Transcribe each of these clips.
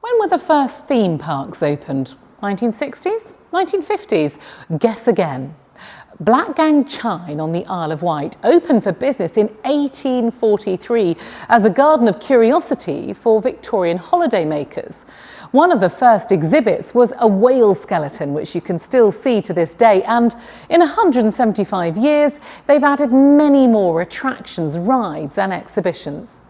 When were the first theme parks opened? 1960s? 1950s? Guess again. Blackgang Chine on the Isle of Wight opened for business in 1843 as a garden of curiosity for Victorian holidaymakers. One of the first exhibits was a whale skeleton, which you can still see to this day, and in 175 years they've added many more attractions, rides and exhibitions.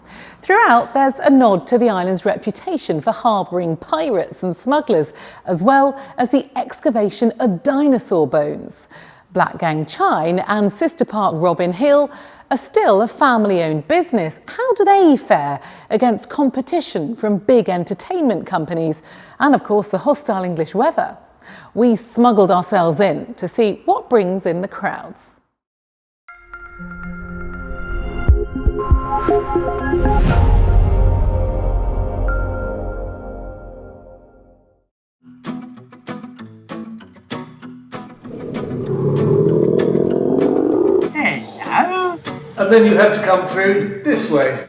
Throughout, there's a nod to the island's reputation for harbouring pirates and smugglers, as well as the excavation of dinosaur bones. Blackgang Chine and sister park Robin Hill are still a family-owned business. How do they fare against competition from big entertainment companies and, of course, the hostile English weather? We smuggled ourselves in to see what brings in the crowds. Hello. And then you had to come through this way.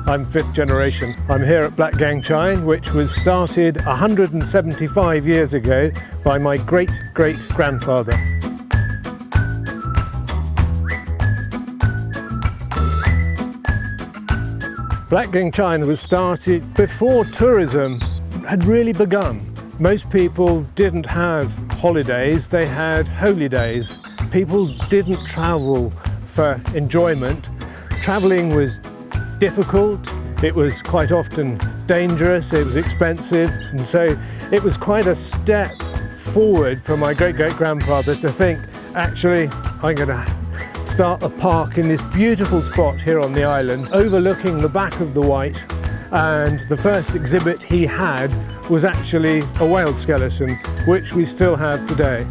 I'm fifth generation. I'm here at Blackgang Chine, which was started 175 years ago by my great-great-grandfather. Blackgang Chine was started before tourism had really begun. Most people didn't have holidays, they had holy days. People didn't travel for enjoyment. Travelling was difficult, it was quite often dangerous, it was expensive, and so it was quite a step forward for my great-great-grandfather to think, actually, I'm going to start a park in this beautiful spot here on the island, overlooking the back of the Wight, and the first exhibit he had was actually a whale skeleton, which we still have today.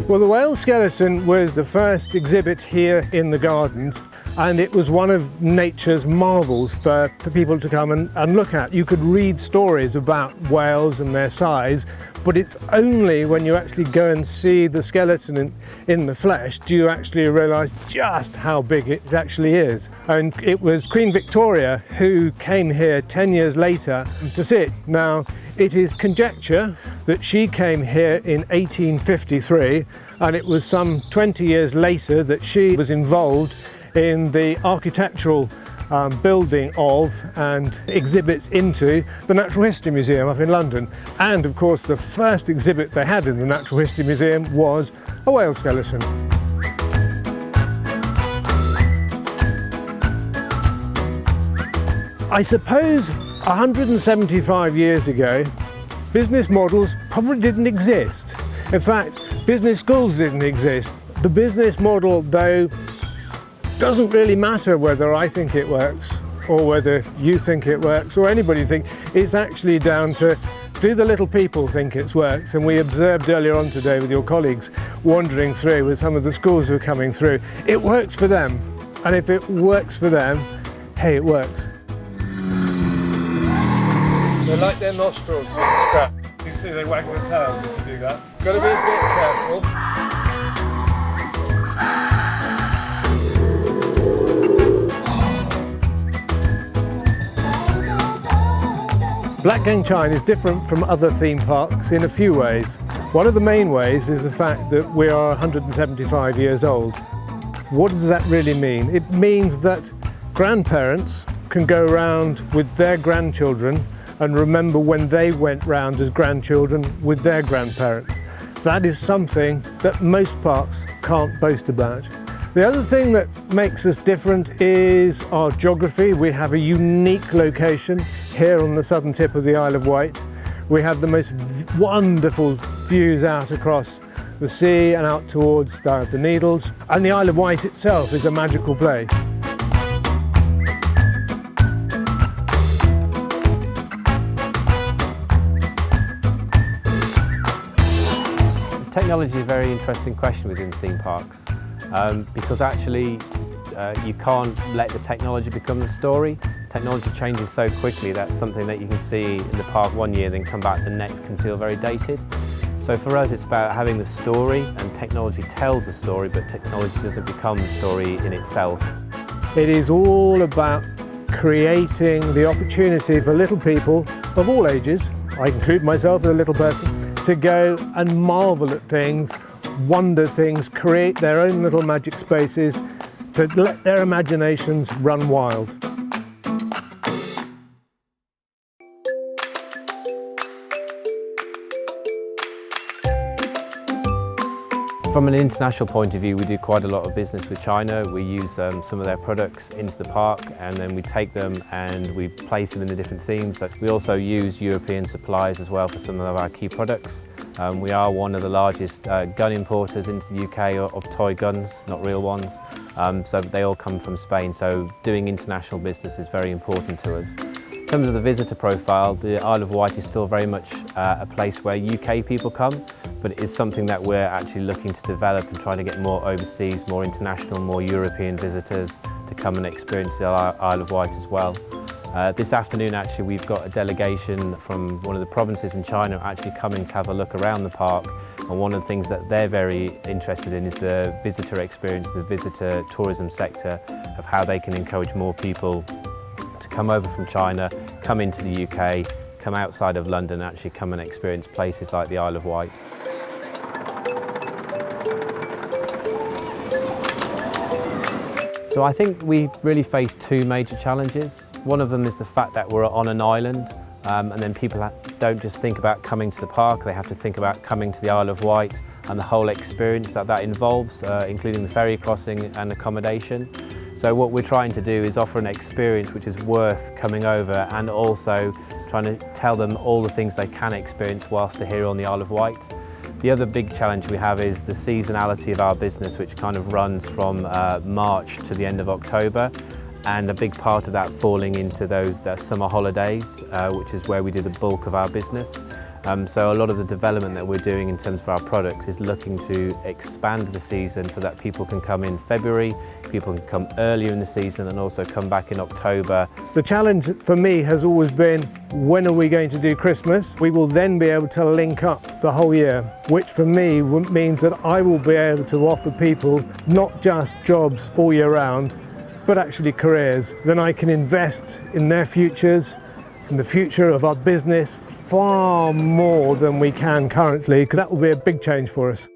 Well, the whale skeleton was the first exhibit here in the gardens, and it was one of nature's marvels for people to come and look at. You could read stories about whales and their size, but it's only when you actually go and see the skeleton in the flesh do you actually realise just how big it actually is. And it was Queen Victoria who came here 10 years later to see it. Now, it is conjecture that she came here in 1853, and it was some 20 years later that she was involved in the architectural building of and exhibits into the Natural History Museum up in London. And of course the first exhibit they had in the Natural History Museum was a whale skeleton. I suppose 175 years ago, business models probably didn't exist. In fact, business schools didn't exist. The business model, though, doesn't really matter whether I think it works or whether you think it works or anybody think. It's actually down to, do the little people think it works? And we observed earlier on today with your colleagues wandering through with some of the schools who are coming through. It works for them, and if it works for them, hey, it works. They like their nostrils in the scrap. You see they wag their tails if you do that. Got to be a bit careful. Blackgang Chine is different from other theme parks in a few ways. One of the main ways is the fact that we are 175 years old. What does that really mean? It means that grandparents can go around with their grandchildren and remember when they went round as grandchildren with their grandparents. That is something that most parks can't boast about. The other thing that makes us different is our geography. We have a unique location here on the southern tip of the Isle of Wight. We have the most wonderful views out across the sea and out towards the Needles. And the Isle of Wight itself is a magical place. Technology is a very interesting question within theme parks. Because actually you can't let the technology become the story. Technology changes so quickly that something that you can see in the park one year then come back the next can feel very dated. So for us it's about having the story, and technology tells the story, but technology doesn't become the story in itself. It is all about creating the opportunity for little people of all ages, I include myself as a little person, to go and marvel at things, wonder things, create their own little magic spaces, to let their imaginations run wild. From an international point of view, we do quite a lot of business with China. We use some of their products into the park, and then we take them and we place them in the different themes. We also use European suppliers as well for some of our key products. We are one of the largest gun importers into the UK of toy guns, not real ones. So they all come from Spain, so doing international business is very important to us. In terms of the visitor profile, the Isle of Wight is still very much a place where UK people come, but it is something that we're actually looking to develop and trying to get more overseas, more international, more European visitors to come and experience the Isle of Wight as well. This afternoon actually we've got a delegation from one of the provinces in China actually coming to have a look around the park, and one of the things that they're very interested in is the visitor experience, the visitor tourism sector, of how they can encourage more people to come over from China, come into the UK, come outside of London and actually come and experience places like the Isle of Wight. So I think we really face two major challenges. One of them is the fact that we're on an island, and then people don't just think about coming to the park, they have to think about coming to the Isle of Wight and the whole experience that that involves, including the ferry crossing and accommodation. So what we're trying to do is offer an experience which is worth coming over, and also trying to tell them all the things they can experience whilst they're here on the Isle of Wight. The other big challenge we have is the seasonality of our business, which kind of runs from March to the end of October, and a big part of that falling into those summer holidays, which is where we do the bulk of our business. So a lot of the development that we're doing in terms of our products is looking to expand the season so that people can come in February, people can come earlier in the season and also come back in October. The challenge for me has always been, when are we going to do Christmas? We will then be able to link up the whole year, which for me means that I will be able to offer people not just jobs all year round, but actually careers. Then I can invest in their futures, in the future of our business, far more than we can currently, because that will be a big change for us.